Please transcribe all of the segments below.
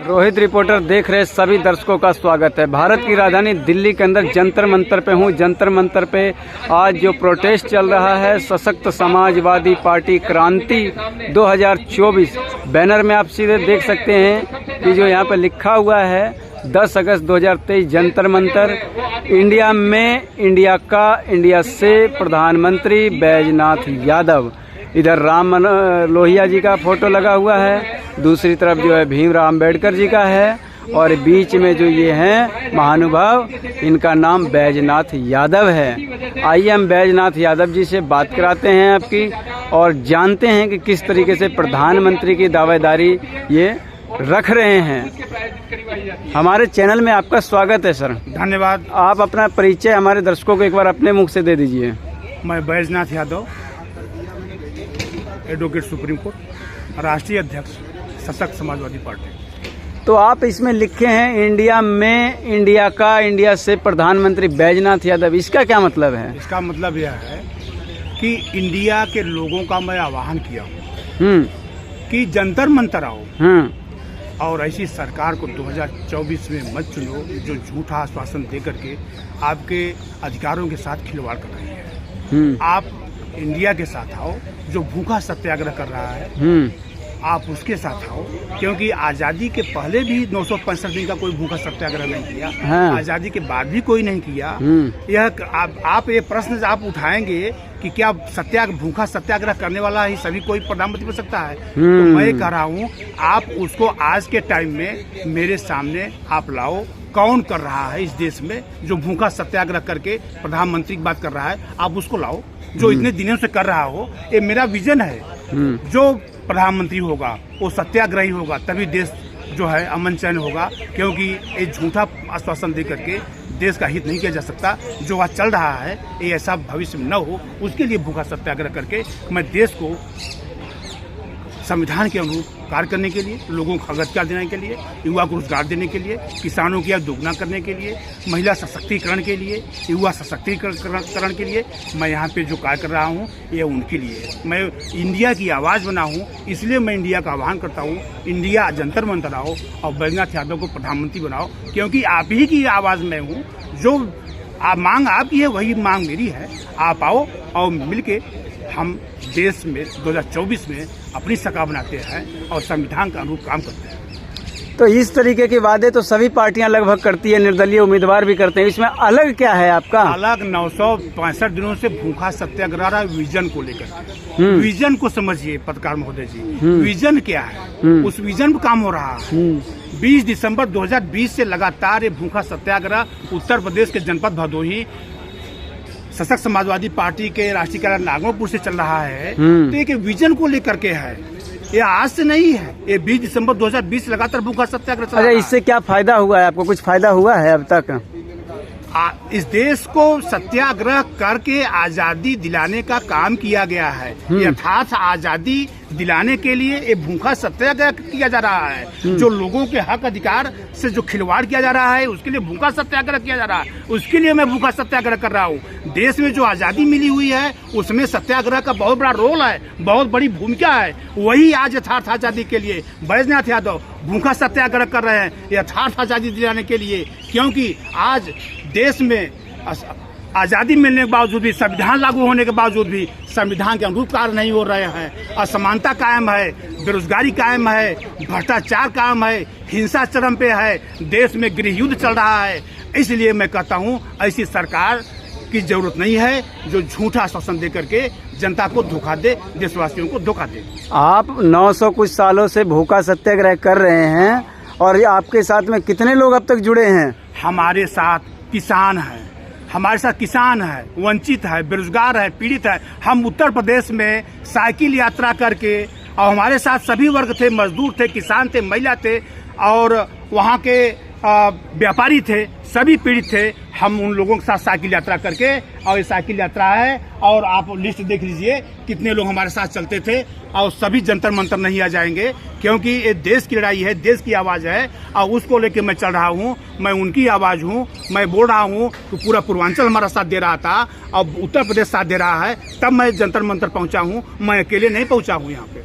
Rohit reporter देख रहे सभी दर्शकों का स्वागत है। भारत की राजधानी दिल्ली के अंदर जंतर मंतर पे हूँ। जंतर मंतर पे आज जो प्रोटेस्ट चल रहा है, सशक्त समाजवादी पार्टी क्रांति 2024 बैनर में आप सीधे देख सकते हैं कि जो यहाँ पे लिखा हुआ है 10 अगस्त 2023 जंतर मंतर। इंडिया में इंडिया से प्रधानमंत्री बैजनाथ यादव। इधर राम लोहिया जी का फोटो लगा हुआ है, दूसरी तरफ जो है भीमराव अम्बेडकर जी का है और बीच में जो ये हैं महानुभाव, इनका नाम बैजनाथ यादव है। आइए हम बैजनाथ यादव जी से बात कराते हैं आपकी और जानते हैं कि किस तरीके से प्रधानमंत्री की दावेदारी ये रख रहे हैं। हमारे चैनल में आपका स्वागत है सर। धन्यवाद। आप अपना परिचय हमारे दर्शकों को एक बार अपने मुख से दे दीजिए। मैं Baijnath Yadav, advocate supreme court, राष्ट्रीय अध्यक्ष सशक्त समाजवादी पार्टी। तो आप इसमें लिखे हैं इंडिया से प्रधानमंत्री बैजनाथ यादव, इसका क्या मतलब है? इसका मतलब यह है कि इंडिया के लोगों का मैं आह्वान किया हूँ कि जंतर मंतर आओ और ऐसी सरकार को 2024 में मत चुनो जो झूठा आश्वासन दे करके आपके अधिकारों के साथ खिलवाड़ कर रही है। आप इंडिया के साथ आओ जो भूखा सत्याग्रह कर रहा है, आप उसके साथ आओ, क्योंकि आज़ादी के पहले भी 965 दिन का कोई भूखा सत्याग्रह नहीं किया। हाँ। आज़ादी के बाद भी कोई नहीं किया। यह आप ये प्रश्न आप उठाएंगे कि क्या भूखा सत्याग्रह करने वाला ही सभी कोई प्रधानमंत्री बन सकता है? तो मैं कह रहा हूँ आप उसको आज के टाइम में मेरे सामने आप लाओ। कौन कर रहा है इस देश में जो भूखा सत्याग्रह करके प्रधानमंत्री की बात कर रहा है? आप उसको लाओ जो इतने दिनों से कर रहा हो। ये मेरा विजन है। जो प्रधानमंत्री होगा वो सत्याग्रही होगा, तभी देश जो है अमन चैन होगा, क्योंकि ये झूठा आश्वासन दे करके देश का हित नहीं किया जा सकता। जो आज चल रहा है ये ऐसा भविष्य में न हो, उसके लिए भूखा सत्याग्रह करके मैं देश को संविधान के अनुरूप कार्य करने के लिए, लोगों को अधिकार देने के लिए, युवा को रोजगार देने के लिए, किसानों की आय दोगुना करने के लिए, महिला सशक्तिकरण के लिए, युवा सशक्तिकरण के लिए मैं यहाँ पे जो कार्य कर रहा हूँ ये उनके लिए। मैं इंडिया की आवाज़ बना हूँ, इसलिए मैं इंडिया का आह्वान करता हूँ, इंडिया जंतर मंतर आओ और बैजनाथ यादव को प्रधानमंत्री बनाओ, क्योंकि आप ही की आवाज़ में हूँ। जो मांग आपकी है वही मांग मेरी है। आप आओ और मिलके हम देश में 2024 में अपनी सरकार बनाते हैं और संविधान का अनुरूप काम करते हैं। तो इस तरीके के वादे तो सभी पार्टियां लगभग करती है, निर्दलीय उम्मीदवार भी करते हैं। इसमें अलग क्या है आपका? अलग 965 दिनों से भूखा सत्याग्रह रहा विजन को लेकर। विजन को समझिए पत्रकार महोदय जी, विजन क्या है? उस विजन पर काम हो रहा है। 20 दिसंबर 2020 से लगातार ये भूखा सत्याग्रह उत्तर प्रदेश के जनपद भदोही सशक्त समाजवादी पार्टी के राष्ट्रीय कार्यालय नागपुर से चल रहा है। तो एक विजन को लेकर के है, ये आज से नहीं है। ये 20 दिसंबर 2020 लगातार भूखा सत्याग्रह चल रहा है। इससे क्या फायदा हुआ है आपको? कुछ फायदा हुआ है अब तक? इस देश को सत्याग्रह करके आजादी दिलाने का काम किया गया है। यथार्थ आजादी दिलाने के लिए ये भूखा सत्याग्रह किया जा रहा है। जो लोगों के हक अधिकार से जो खिलवाड़ किया जा रहा है उसके लिए भूखा सत्याग्रह किया जा रहा है। उसके लिए मैं भूखा सत्याग्रह कर रहा हूँ। देश में जो आजादी मिली हुई है उसमें सत्याग्रह का बहुत बड़ा रोल है, बहुत बड़ी भूमिका है। वही आज यथार्थ आजादी के लिए बैजनाथ यादव भूखा सत्याग्रह कर रहे हैं, यथार्थ आजादी दिलाने के लिए। क्योंकि आज देश में आज़ादी मिलने के बावजूद भी, संविधान लागू होने के बावजूद भी संविधान के अनुरूप कार्य नहीं हो रहे हैं। असमानता कायम है, बेरोजगारी कायम है, भ्रष्टाचार कायम है, हिंसा चरम पे है, देश में गृह युद्ध चल रहा है। इसलिए मैं कहता हूँ ऐसी सरकार की जरूरत नहीं है जो झूठा आश्वासन दे करके जनता को धोखा दे, देशवासियों को धोखा दे। आप 900 कुछ सालों से भूखा सत्याग्रह कर रहे हैं और आपके साथ में कितने लोग अब तक जुड़े हैं? हमारे साथ किसान हैं, हमारे साथ किसान है, वंचित है, बेरोजगार है, पीड़ित है। हम उत्तर प्रदेश में साइकिल यात्रा करके, और हमारे साथ सभी वर्ग थे, मजदूर थे, किसान थे, महिला थे और वहाँ के व्यापारी थे, सभी पीड़ित थे। हम उन लोगों के साथ साइकिल यात्रा करके, और ये साइकिल यात्रा है और आप लिस्ट देख लीजिए कितने लोग हमारे साथ चलते थे। और सभी जंतर मंतर नहीं आ जाएंगे, क्योंकि ये देश की लड़ाई है, देश की आवाज़ है और उसको लेके मैं चल रहा हूँ। मैं उनकी आवाज़ हूँ। मैं बोल रहा हूँ कि पूरा पूर्वांचल हमारा साथ दे रहा था और उत्तर प्रदेश साथ दे रहा है, तब मैं जंतर मंतर पहुँचा हूँ। मैं अकेले नहीं पहुँचा हूँ यहाँ पे।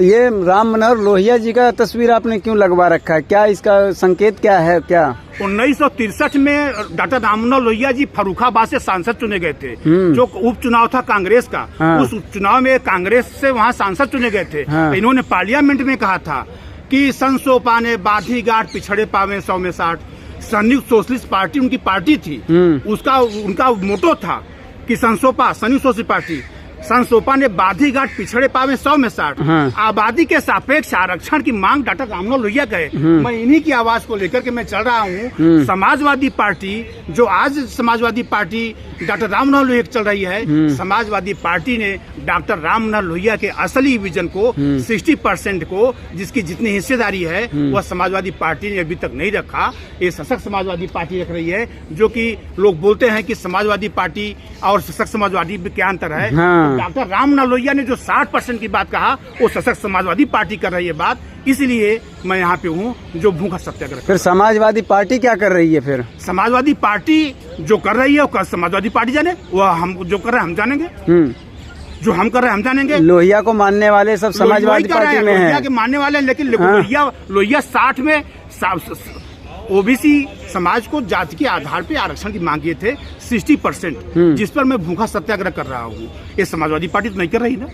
ये राम मनोहर लोहिया जी का तस्वीर आपने क्यों लगवा रखा है, क्या इसका संकेत क्या है? क्या 1963 में डॉक्टर राम मनोहर लोहिया जी फर्रुखाबाद से सांसद चुने गए थे, जो उपचुनाव था कांग्रेस का। उस उपचुनाव में कांग्रेस से वहाँ सांसद चुने गए थे। इन्होंने पार्लियामेंट में कहा था कि संसो पाने बाधी गांठ पिछड़े पावे 100 में 60। संयुक्त सोशलिस्ट पार्टी उनकी पार्टी थी, उसका उनका मोटो था कि संसोपा संयुक्त सोशलिस्ट पार्टी संसोपा ने बाधी घाट पिछड़े पावे 100 में 60। आबादी के सापेक्ष आरक्षण की मांग डॉक्टर राम मनोहर लोहिया कहे। मैं इन्हीं की आवाज को लेकर के मैं चल रहा हूँ। समाजवादी पार्टी जो आज समाजवादी पार्टी डॉक्टर राम मनोहर लोहिया चल रही है, समाजवादी पार्टी ने डॉक्टर राम मनोहर लोहिया के असली विजन को 60% को जिसकी जितनी हिस्सेदारी है वह समाजवादी पार्टी ने अभी तक नहीं रखा। ये सशक्त समाजवादी पार्टी रख रही है, जो कि लोग बोलते हैं कि समाजवादी पार्टी और सशक्त समाजवादी में क्या अंतर है। डॉक्टर राम मनोहर लोहिया ने जो 60% की बात कहा वो सशक्त समाजवादी पार्टी कर रही है बात, इसलिए मैं यहाँ पे हूँ जो भूखा सत्याग्रह। फिर समाजवादी पार्टी क्या कर रही है? फिर समाजवादी पार्टी जो कर रही है वो समाजवादी पार्टी जाने, वो हम जो कर रहे हैं हम जानेंगे, जो हम कर रहे हैं हम जानेंगे। लोहिया को मानने वाले सब समाजवादी पार्टी में हैं। लोहिया के मानने वाले हैं, लेकिन लोहिया 60 में ओबीसी समाज को जाति के आधार पे आरक्षण की मांग किए थे 60%, जिस पर मैं भूखा सत्याग्रह कर रहा हूँ। ये समाजवादी पार्टी तो नहीं कर रही ना।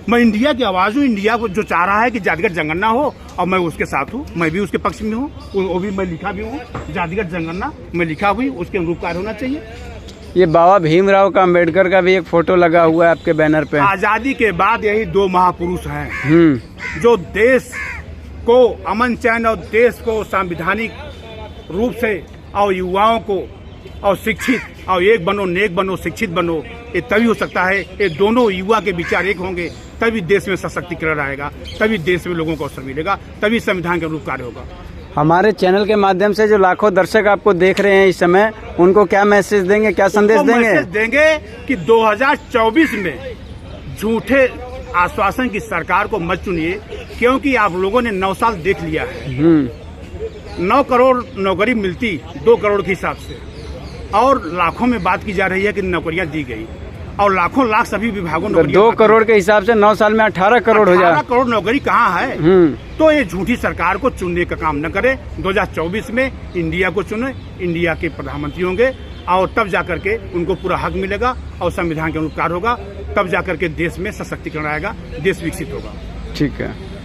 मैं इंडिया की आवाज हूँ, इंडिया को जो चाह रहा है कि जातिगत जनगणना हो और मैं उसके साथ हूँ, मैं भी उसके पक्ष में हूँ। वो भी मैं लिखा भी हूँ, जातिगत जनगणना मैं लिखा हुई, उसके अनुरूप कार्य होना चाहिए। ये बाबा भीमराव का अम्बेडकर का भी एक फोटो लगा हुआ है आपके बैनर पे। आजादी के बाद यही 2 महापुरुष हैं जो देश को अमन चैन और देश को संवैधानिक रूप से और युवाओं को और शिक्षित और एक बनो नेक बनो शिक्षित बनो, ये तभी हो सकता है। ये दोनों युवा के विचार एक होंगे तभी देश में सशक्तिकरण आएगा, तभी देश में लोगों को अवसर मिलेगा, तभी संविधान के अनुरूप कार्य होगा। हमारे चैनल के माध्यम से जो लाखों दर्शक आपको देख रहे हैं इस समय, उनको क्या मैसेज देंगे, क्या संदेश देंगे? मैसेज देंगे कि 2024 में झूठे आश्वासन की सरकार को मत चुनिए, क्योंकि आप लोगों ने 9 साल देख लिया है। 9 करोड़ नौकरी मिलती 2 करोड़ के हिसाब से, और लाखों में बात की जा रही है कि नौकरियां दी गई, और लाखों लाख सभी विभागों में 2 करोड़ के हिसाब से 9 साल में 18 करोड़ हो जाए। 18 करोड़ नौकरी कहाँ है? तो ये झूठी सरकार को चुनने का काम न करे। 2024 में इंडिया को चुने, इंडिया के प्रधानमंत्री होंगे, और तब जाकर के उनको पूरा हक मिलेगा और संविधान के अनुसार होगा, तब जाकर के देश में सशक्तिकरण आएगा, देश विकसित होगा। ठीक है।